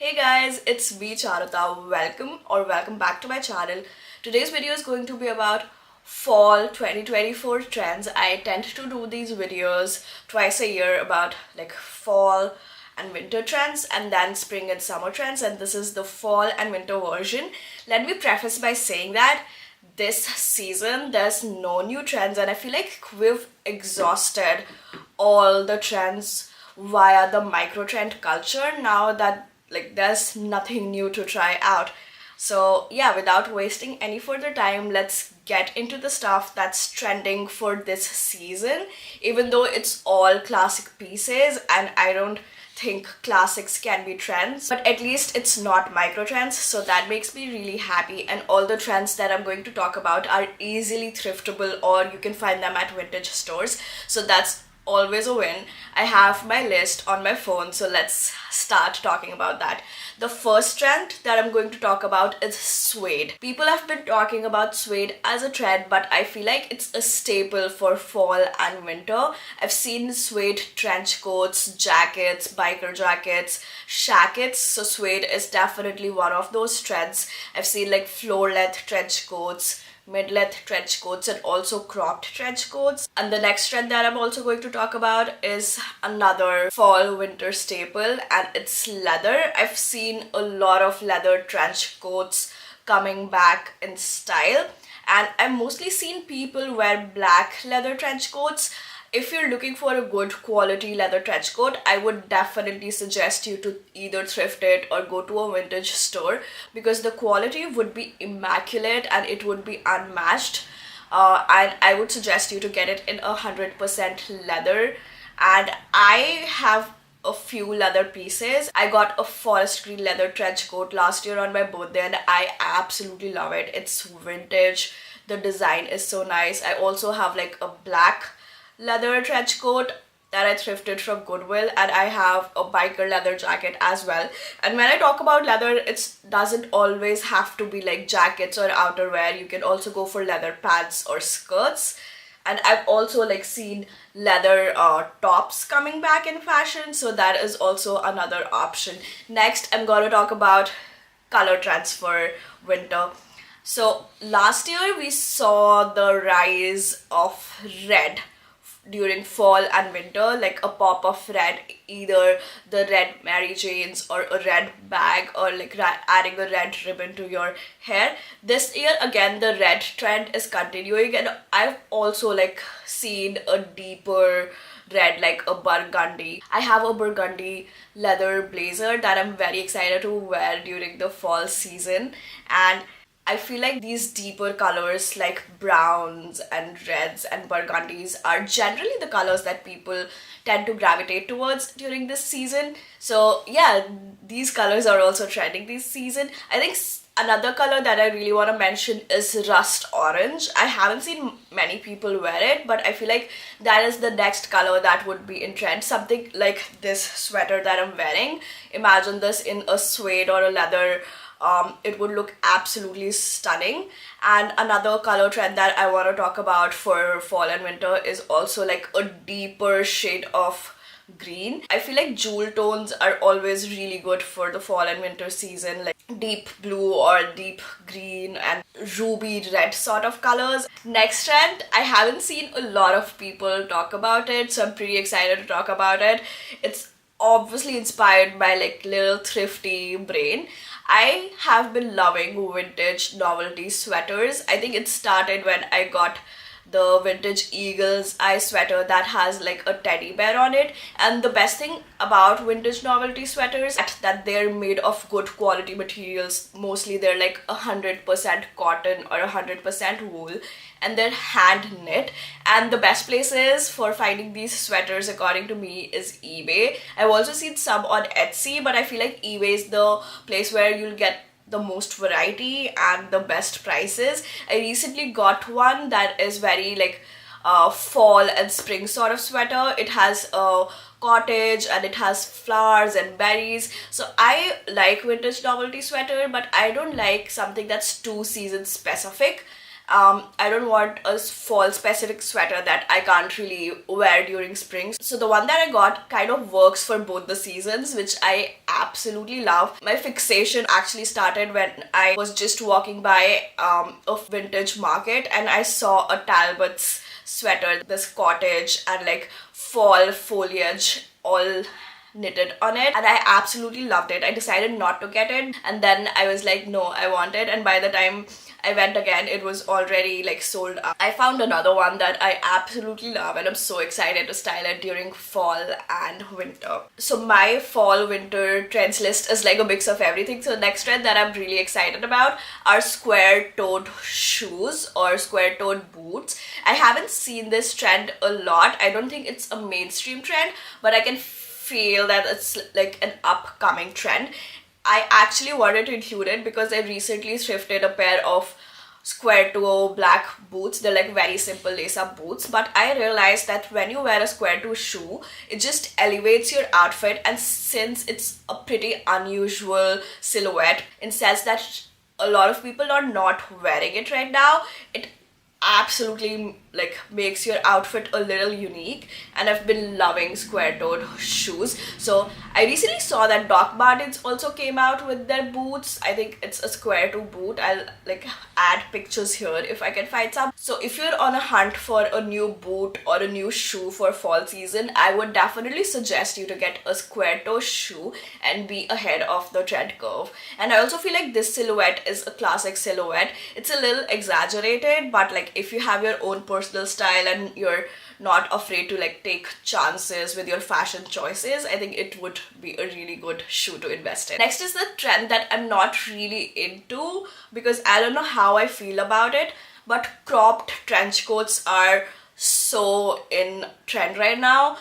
Hey guys, it's me Charita. Welcome back to my channel. Today's video is going to be about fall 2024 trends. I tend to do these videos twice a year about like fall and winter trends and then spring and summer trends, and this is the fall and winter version. Let me preface by saying that this season there's no new trends and I feel like we've exhausted all the trends via the micro trend culture now that there's nothing new to try out. So yeah, without wasting any further time, let's get into the stuff that's trending for this season, even though it's all classic pieces and I don't think classics can be trends, but at least it's not micro trends, so that makes me really happy. And all the trends that I'm going to talk about are easily thriftable or you can find them at vintage stores, so that's always a win. I have my list on my phone, so let's start talking about that. The first trend that I'm going to talk about is suede. People have been talking about suede as a trend, but I feel like it's a staple for fall and winter. I've seen suede trench coats, jackets, biker jackets, shackets, so suede is definitely one of those trends. I've seen like floor length trench coats, mid-length trench coats, and also cropped trench coats. And the next trend that I'm also going to talk about is another fall winter staple, and it's leather. I've seen a lot of leather trench coats coming back in style, and I've mostly seen people wear black leather trench coats. If you're looking for a good quality leather trench coat, I would definitely suggest you to either thrift it or go to a vintage store, because the quality would be immaculate and it would be unmatched. And I would suggest you to get it in 100% leather. And I have a few leather pieces. I got a forest green leather trench coat last year on my birthday and I absolutely love it. It's vintage. The design is so nice. I also have like a black leather trench coat that I thrifted from Goodwill, and I have a biker leather jacket as well. And when I talk about leather, it doesn't always have to be like jackets or outerwear. You can also go for leather pants or skirts. And I've also like seen leather tops coming back in fashion, so that is also another option. Next, I'm gonna talk about color trends for winter. So last year we saw the rise of red during fall and winter, like a pop of red, either the red Mary Janes or a red bag, or like adding a red ribbon to your hair. This year again the red trend is continuing, and I've also like seen a deeper red, like a burgundy. I have a burgundy leather blazer that I'm very excited to wear during the fall season, and I feel like these deeper colors like browns and reds and burgundies are generally the colors that people tend to gravitate towards during this season. So yeah, these colors are also trending this season. I think another color that I really want to mention is rust orange. I haven't seen many people wear it, but I feel like that is the next color that would be in trend. Something like this sweater that I'm wearing. Imagine this in a suede or a leather. It would look absolutely stunning. And another color trend that I want to talk about for fall and winter is also like a deeper shade of green. I feel like jewel tones are always really good for the fall and winter season, like deep blue or deep green and ruby red sort of colors. Next trend, I haven't seen a lot of people talk about it, so I'm pretty excited to talk about it. It's obviously inspired by like little thrifty brain. I have been loving vintage novelty sweaters. I think it started when I got the vintage Eagles eye sweater that has like a teddy bear on it. And the best thing about vintage novelty sweaters is that they're made of good quality materials. Mostly they're like 100% cotton or 100% wool, and they're hand knit. And the best places for finding these sweaters according to me is eBay. I've also seen some on Etsy, but I feel like eBay is the place where you'll get the most variety and the best prices. I recently got one that is very like fall and spring sort of sweater. It has a cottage and it has flowers and berries. So I like vintage novelty sweater, but I don't like something that's too season specific. I don't want a fall specific sweater that I can't really wear during spring. So the one that I got kind of works for both the seasons, which I absolutely love. My fixation actually started when I was just walking by a vintage market and I saw a Talbot's sweater, this cottage and like fall foliage all knitted on it, and I absolutely loved it. I decided not to get it, and then I was like, no, I want it, and by the time I went again, it was already like sold out. I found another one that I absolutely love and I'm so excited to style it during fall and winter. So my fall winter trends list is like a mix of everything. So the next trend that I'm really excited about are square-toed shoes or square-toed boots. I haven't seen this trend a lot. I don't think it's a mainstream trend, but I can feel that it's like an upcoming trend. I actually wanted to include it because I recently thrifted a pair of square toe black boots. They're like very simple lace-up boots, but I realized that when you wear a square toe shoe, it just elevates your outfit, and since it's a pretty unusual silhouette, in sense that a lot of people are not wearing it right now, it absolutely like makes your outfit a little unique, and I've been loving square-toed shoes. So I recently saw that Doc Martens also came out with their boots. I think it's a square-toe boot. I'll like add pictures here if I can find some. So if you're on a hunt for a new boot or a new shoe for fall season, I would definitely suggest you to get a square-toe shoe and be ahead of the trend curve. And I also feel like this silhouette is a classic silhouette. It's a little exaggerated, but like if you have your own personal style and you're not afraid to like take chances with your fashion choices, I think it would be a really good shoe to invest in. Next is the trend that I'm not really into because I don't know how I feel about it, but cropped trench coats are so in trend right now.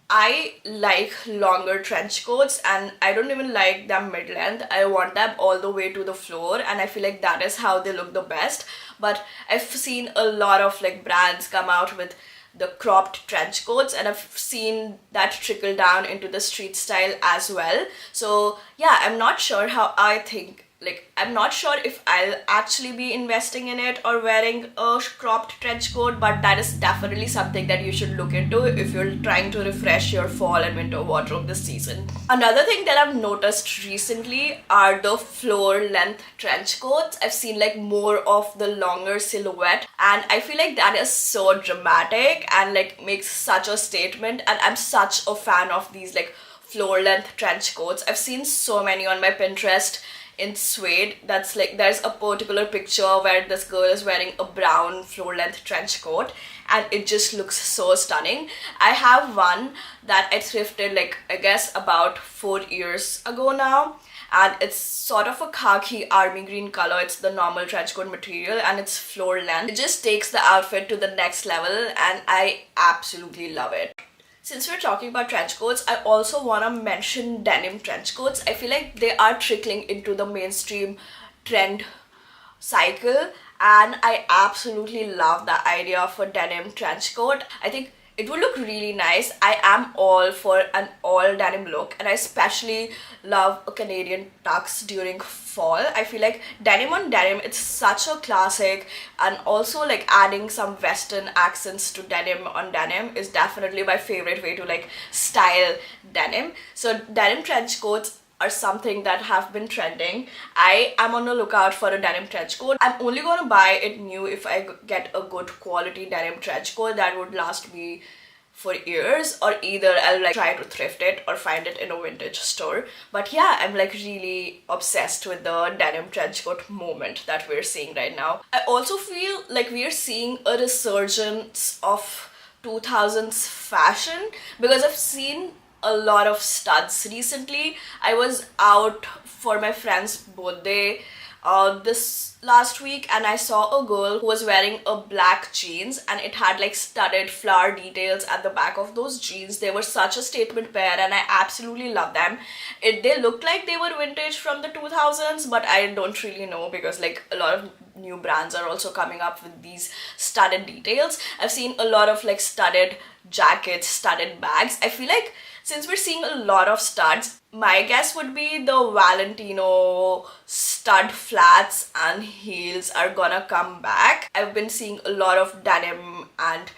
I like longer trench coats and I don't even like them mid-length. I want them all the way to the floor, and I feel like that is how they look the best. But I've seen a lot of like brands come out with the cropped trench coats, and I've seen that trickle down into the street style as well. So yeah, I'm not sure how I think, like I'm not sure if I'll actually be investing in it or wearing a cropped trench coat, but that is definitely something that you should look into if you're trying to refresh your fall and winter wardrobe this season. Another thing that I've noticed recently are the floor length trench coats. I've seen like more of the longer silhouette, and I feel like that is so dramatic and like makes such a statement, and I'm such a fan of these like floor length trench coats. I've seen so many on my Pinterest in Suede. That's like, there's a particular picture where this girl is wearing a brown floor length trench coat and it just looks so stunning. I have one that I thrifted like I guess about 4 years ago now, and it's sort of a khaki army green color. It's the normal trench coat material and it's floor length. It just takes the outfit to the next level and I absolutely love it. Since we're talking about trench coats, I also want to mention denim trench coats. I feel like they are trickling into the mainstream trend cycle, and I absolutely love the idea of a denim trench coat. I think it would look really nice. I am all for an all denim look, and I especially love a Canadian tux during fall. I feel like denim on denim, it's such a classic, and also like adding some western accents to denim on denim is definitely my favorite way to like style denim. So denim trench coats are something that have been trending. I am on the lookout for a denim trench coat. I'm only going to buy it new if I get a good quality denim trench coat that would last me for years, or either I'll like try to thrift it or find it in a vintage store. But yeah, I'm like really obsessed with the denim trench coat moment that we're seeing right now. I also feel like we're seeing a resurgence of 2000s fashion because I've seen a lot of studs recently. I was out for my friend's birthday this last week and I saw a girl who was wearing a black jeans and it had like studded flower details at the back of those jeans. They were such a statement pair and I absolutely love them. They looked like they were vintage from the 2000s, but I don't really know because like a lot of new brands are also coming up with these studded details. I've seen a lot of like studded jackets, studded bags. I feel like since we're seeing a lot of studs, my guess would be the Valentino stud flats and heels are gonna come back. I've been seeing a lot of denim and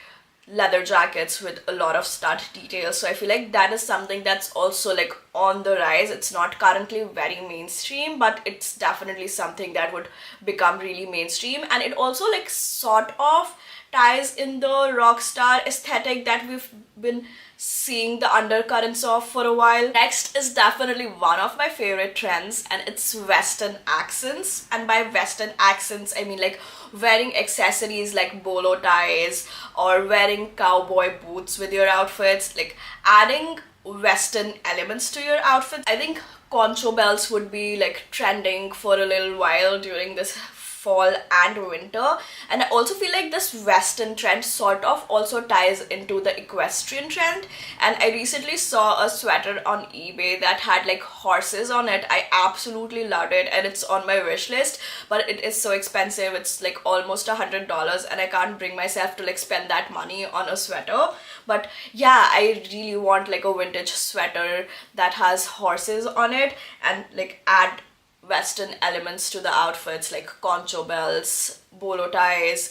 leather jackets with a lot of stud details, so I feel like that is something that's also like on the rise. It's not currently very mainstream, but it's definitely something that would become really mainstream, and it also like sort of ties in the rock star aesthetic that we've been seeing the undercurrents of for a while. Next is definitely one of my favorite trends, and it's Western accents. And by Western accents, I mean like wearing accessories like bolo ties or wearing cowboy boots with your outfits, like adding Western elements to your outfits. I think concho bells would be like trending for a little while during this fall and winter, and I also feel like this Western trend sort of also ties into the equestrian trend. And I recently saw a sweater on eBay that had like horses on it. I absolutely loved it, and it's on my wish list, but it is so expensive. It's like almost $100, and I can't bring myself to like spend that money on a sweater. But yeah, I really want like a vintage sweater that has horses on it and like add Western elements to the outfits like concho bells, bolo ties,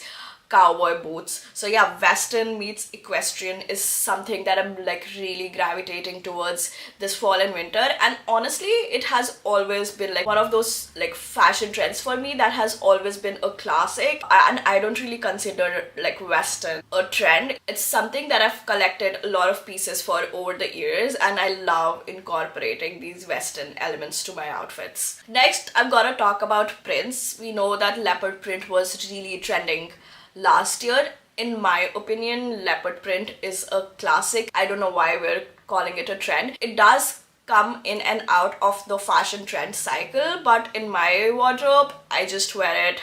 cowboy boots. So yeah, Western meets equestrian is something that I'm like really gravitating towards this fall and winter. And honestly, it has always been like one of those like fashion trends for me that has always been a classic, and I don't really consider like Western a trend. It's something that I've collected a lot of pieces for over the years, and I love incorporating these Western elements to my outfits. Next, I'm gonna talk about prints. We know that leopard print was really trending last year. In my opinion, leopard print is a classic. I don't know why we're calling it a trend. It does come in and out of the fashion trend cycle, but in my wardrobe, I just wear it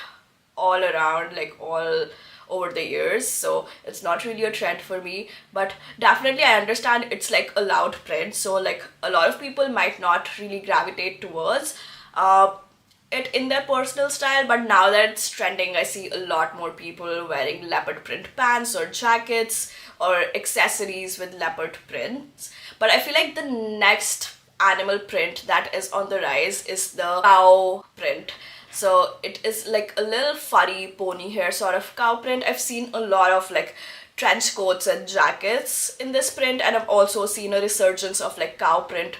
all around, like all over the years, so it's not really a trend for me. But definitely I understand it's like a loud print, so like a lot of people might not really gravitate towards it in their personal style, but now that it's trending, I see a lot more people wearing leopard print pants or jackets or accessories with leopard prints. But I feel like the next animal print that is on the rise is the cow print. So it is like a little furry pony hair sort of cow print. I've seen a lot of like trench coats and jackets in this print, and I've also seen a resurgence of like cow print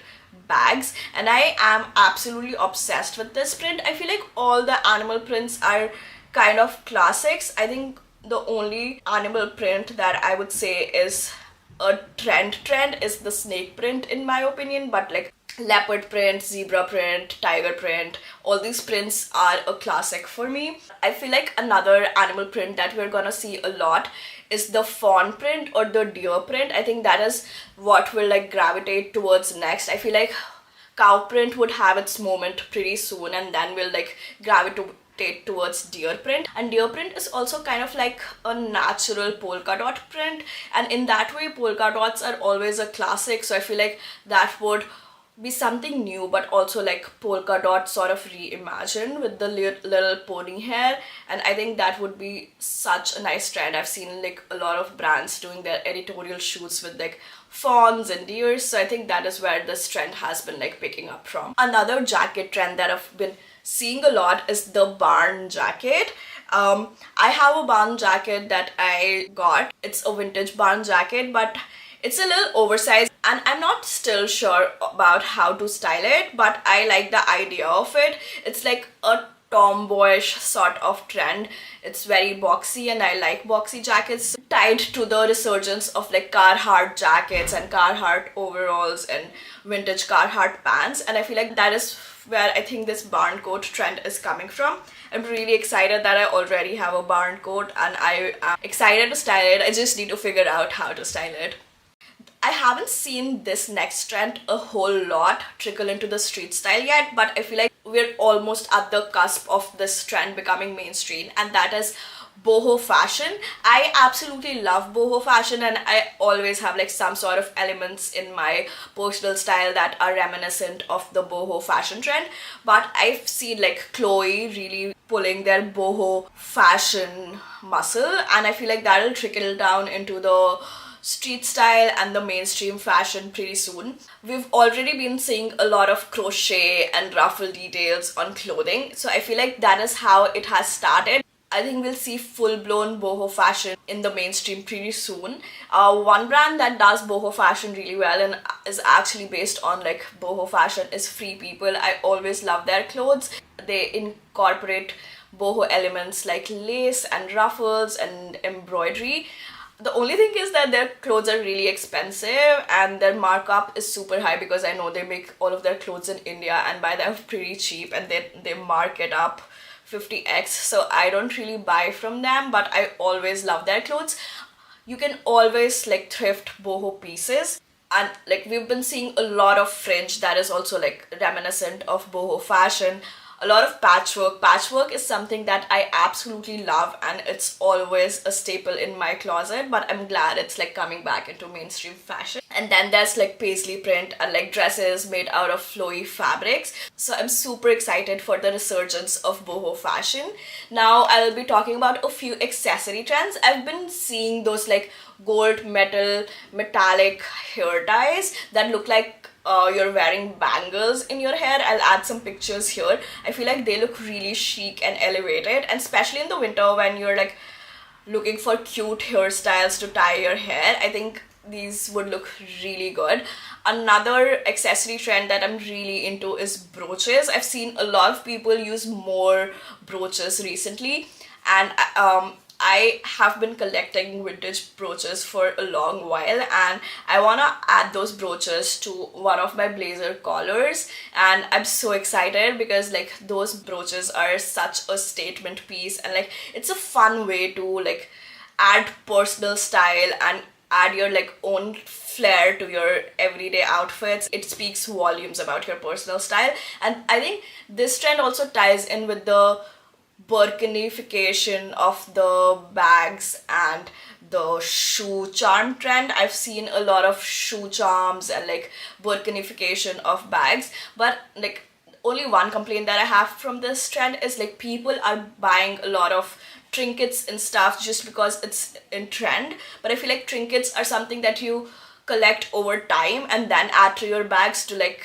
bags, and I am absolutely obsessed with this print. I feel like all the animal prints are kind of classics. I think the only animal print that I would say is a trend is the snake print in my opinion, but like leopard print, zebra print, tiger print, all these prints are a classic for me. I feel like another animal print that we're gonna see a lot is the fawn print or the deer print. I think that is what will like gravitate towards next. I feel like cow print would have its moment pretty soon, and then we'll like gravitate towards deer print. And deer print is also kind of like a natural polka dot print, and in that way polka dots are always a classic, so I feel like that would be something new, but also like polka dot sort of reimagined with the little pony hair. And I think that would be such a nice trend. I've seen like a lot of brands doing their editorial shoots with like fawns and deers, so I think that is where this trend has been like picking up from. Another jacket trend that I've been seeing a lot is the barn jacket. I have a barn jacket that I got. It's a vintage barn jacket, but it's a little oversized, and I'm not still sure about how to style it, but I like the idea of it. It's like a tomboyish sort of trend. It's very boxy, and I like boxy jackets, tied to the resurgence of like Carhartt jackets and Carhartt overalls and vintage Carhartt pants, and I feel like that is where I think this barn coat trend is coming from. I'm really excited that I already have a barn coat, and I am excited to style it. I just need to figure out how to style it. I haven't seen this next trend a whole lot trickle into the street style yet, but I feel like we're almost at the cusp of this trend becoming mainstream, and that is boho fashion. I absolutely love boho fashion, and I always have like some sort of elements in my personal style that are reminiscent of the boho fashion trend. But I've seen like Chloe really pulling their boho fashion muscle, and I feel like that'll trickle down into the street style and the mainstream fashion pretty soon. We've already been seeing a lot of crochet and ruffle details on clothing, so I feel like that is how it has started. I think we'll see full-blown boho fashion in the mainstream pretty soon. One brand that does boho fashion really well and is actually based on like boho fashion is Free People. I always love their clothes. They incorporate boho elements like lace and ruffles and embroidery. The only thing is that their clothes are really expensive and their markup is super high, because I know they make all of their clothes in India and buy them pretty cheap, and they mark it up 50x, so I don't really buy from them, but I always love their clothes. You can always like thrift boho pieces, and like we've been seeing a lot of fringe that is also like reminiscent of boho fashion. A lot of patchwork. Patchwork is something that I absolutely love and it's always a staple in my closet, but I'm glad it's like coming back into mainstream fashion. And then there's like paisley print and like dresses made out of flowy fabrics. So I'm super excited for the resurgence of boho fashion. Now I'll be talking about a few accessory trends. I've been seeing those like gold metallic hair ties that look like you're wearing bangles in your hair. I'll add some pictures here. I feel like they look really chic and elevated, and especially in the winter when you're like looking for cute hairstyles to tie your hair, I think these would look really good. Another accessory trend that I'm really into is brooches. I've seen a lot of people use more brooches recently, and I have been collecting vintage brooches for a long while, and I want to add those brooches to one of my blazer collars, and I'm so excited because like those brooches are such a statement piece, and like it's a fun way to like add personal style and add your like own flair to your everyday outfits. It speaks volumes about your personal style, and I think this trend also ties in with the Birkinification of the bags and the shoe charm trend. I've seen a lot of shoe charms and like Birkinification of bags, but like only one complaint that I have from this trend is like people are buying a lot of trinkets and stuff just because it's in trend, but I feel like trinkets are something that you collect over time and then add to your bags to like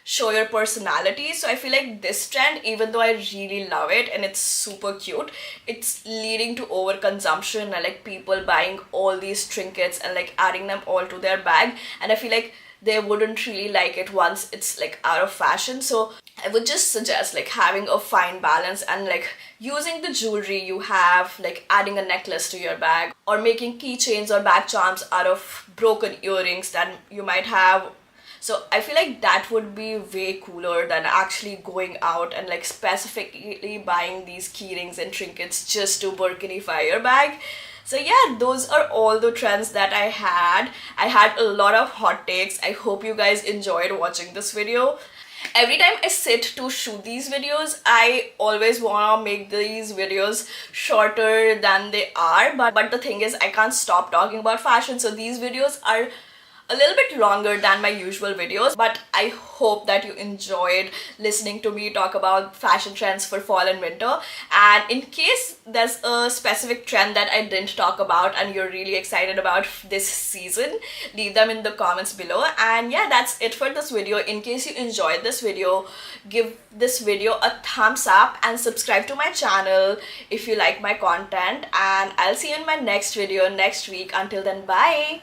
show your personality. So I feel like this trend, even though I really love it and it's super cute, it's leading to overconsumption and like people buying all these trinkets and like adding them all to their bag, and I feel like they wouldn't really like it once it's like out of fashion. So I would just suggest like having a fine balance and like using the jewelry you have, like adding a necklace to your bag or making keychains or bag charms out of broken earrings that you might have. So I feel like that would be way cooler than actually going out and like specifically buying these key rings and trinkets just to Birkinify your bag. So yeah, those are all the trends that I had. I had a lot of hot takes. I hope you guys enjoyed watching this video. Every time I sit to shoot these videos, I always want to make these videos shorter than they are. But the thing is, I can't stop talking about fashion. So these videos are a little bit longer than my usual videos, but I hope that you enjoyed listening to me talk about fashion trends for fall and winter. And in case there's a specific trend that I didn't talk about and you're really excited about this season, leave them in the comments below. And yeah, that's it for this video. In case you enjoyed this video, give this video a thumbs up and subscribe to my channel if you like my content, and I'll see you in my next video next week. Until then, bye.